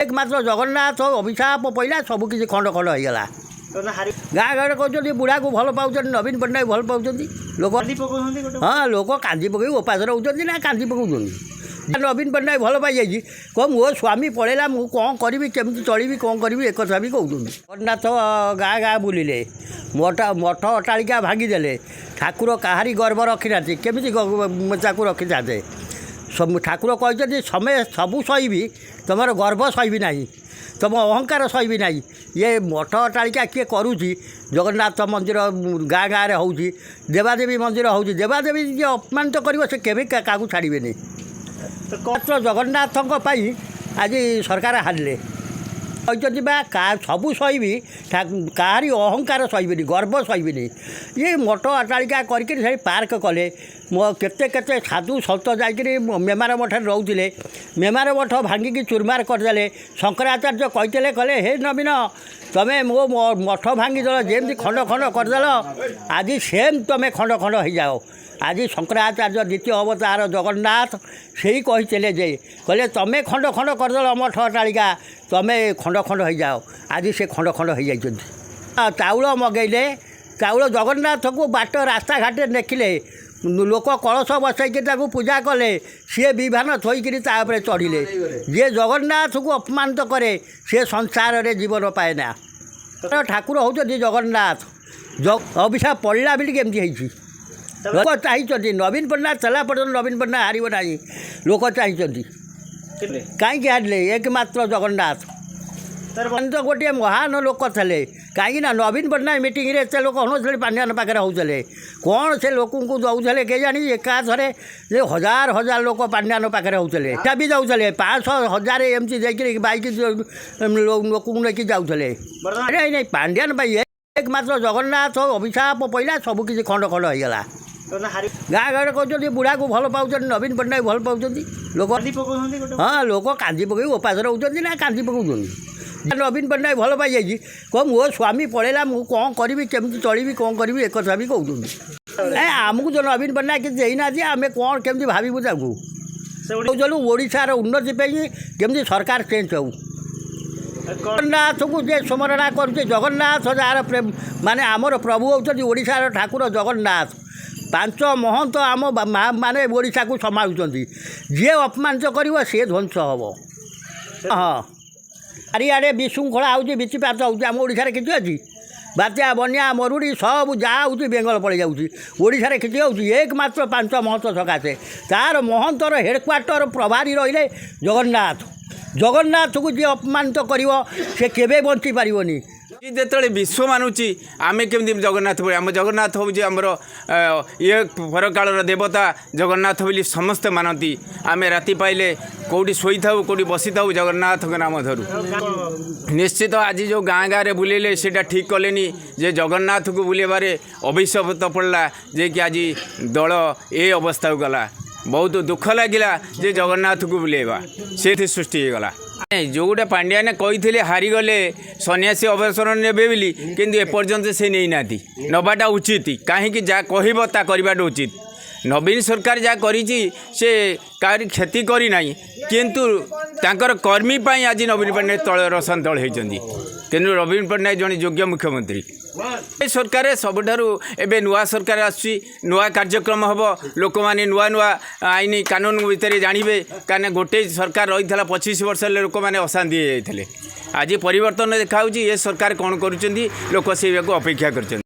एकमात्र जगन्नाथ अभिशाप पड़ा सबकि खंड खंड हो गला गाँ गाँव कहते बुढ़ा को भल पाँच नवीन पट्टनायक भल पाँच लोक हाँ लोक कांदी पकई उपास रोचे ना कांदी पकाउन नवीन पट्टनायक भल पाई जाइए कह मो स्वामी पलैला मु कौन करी केमी चलि कौन करी एक कथा भी कहते जगन्नाथ गाँ गाँ बुलिले मठ अट्टालिका भांगीदे ठाकुर कहारी गर्व रखी ना केमी रखी था ठाकुर कहते समय सबू सही तुम गर्व सही ना तुम अहंकार सही ना ये मठ अट्टालिका किए करुँची जगन्नाथ मंदिर गाँ गाँव हो देवादेवी मंदिर हो देवादेवी जी अपमानित कर से केवे क्या छाड़े मात्र जगन्नाथ आज सरकार हारिले कहते सबू सही कहारी अहंकार सही गर्व सही ये मठ अट्टालिका करके पार्क कले केते केते साधु सत जाकि मेमार मठ रोते मेमार मठ भांगिकी चूरमार करदे शंकराचार्य कहते कले हे नवीन तमें मो मठ भांगीदेल जमी खंड खंड करदेल आज सेम तुम खंड खंड हो जाओ आज शंकराचार्य द्वितीय अवतार जगन्नाथ से ही कहते जे कहले तमें खंड खंड करदेल मठ अट्टालिका तमें खंड खंड हो जाओ आज से खंड खंड हो जाइए चाउल मगैले चाउल जगन्नाथ को बाट रास्ता घाटे देखिले लोक कलश बसैकी पूजा कले सी विभान थोकरी चढ़िले जे जगन्नाथ को अपमानित करे सी संसार रे जीवन पाए ना ठाकुर होती जगन्नाथ अभिशाप पड़ा बोली केमती लोक चाहिए नवीन पट्टनायक चला पर्यटन नवीन पट्टनायक हारिब ना लोक चाहिए कहीं हारिले एकमात्र जगन्नाथ तो गोटे महान लोक थे कहीं नवीन पट्टनायक मीटिंग रे लोक हूँ पांड्यान पाखे होते कौन से लोक को दौले के जानी एकाथरे हजार हजार लोक पांड्यान पाखे होते भी जाऊे 500,000 एमती देखिए बैक लोक लेकिन जाऊे नहीं पांड्यान एकमात्र जगन्नाथ अभिशाप पड़ा सबकि खंड खंड हो गला गाँ गाँव कहते बुढ़ा को भल पाँच नवीन पट्टनायक भल पाँच लोक हाँ लोक कांदी पकई उपास रोचे ना कांदी पकाउन नवीन पट्टनायक भल पाई जाइए कह मो स्वामी पलैला मु कौन करी केमी चलि कौन करी एक कथा भी कहते आमको जो नवीन पट्टनायक देना आम कौन केमी भावु चलू ओडार उन्नति केमी सरकार चेंज हो जगन्नाथ को जे स्मरणा करुचे जगन्नाथ जार प्रेम माने आमर प्रभु होती ओडार ठाकुर जगन्नाथ 5 महंत आम माने ओडा को संभालुं जी अपमानित कर सी ध्वंस हम हाँ चारिड़े विशृंखला होती विचिपात होम ओडार किसी अच्छी बात्या बन्या मरुड़ी सब जहाँ हो बेंगल पड़ जाशार किसी हो एकमात्र 5 महंत सकाशे तार महंतर हेडक्वार्टर प्रभारी रहिले जगन्नाथ जगन्नाथ को जी अपमानित कर केवे बंची पारनी जिते विश्व मानुची आमे केमती जगन्नाथ आम जगन्नाथ हूँ आमर ये परकाल देवता जगन्नाथ बोली समस्ते मानती आमे राति पाइले कौटी शोई था कौटी बसी था जगन्नाथ नाम धरू निश्चित आज जो गाँ गाँव में बुलेले सेटा ठीक कलेनी जे जगन्नाथ को बुलेबारे अभिशाप पड़ला जे कि आज दल ए अवस्था गला बहुत दुख लगिला जे जगन्नाथ को बुलेबा से सृष्टि गला जो गोटे पांड्याने कही हारीगले सन्यासी अवसर नेबे बोली किंतु एपर्यंत से नहीं नाती नबाटा उचित कहीं जहाँ कह ता करवाटा उचित नवीन सरकार जहाँ करी से कार क्षति करना किंतु तांकर कर्मी पाई आज नवीन पट्टनायक तल रसन तल होती किंतु नवीन पट्टनायक जड़े योग्य मुख्यमंत्री सरकार सबुठारु एबे नुआ सरकार आसी नुआ कार्यक्रम हम लोक मैंने नुआ नुआ आईन कानून भितर जानवे कहीं गोटे सरकार रही 25 वर्ष लोक मैंने अशांति होते आज परिवर्तन देखा ये सरकार कौन कर लोक से अपेक्षा कर।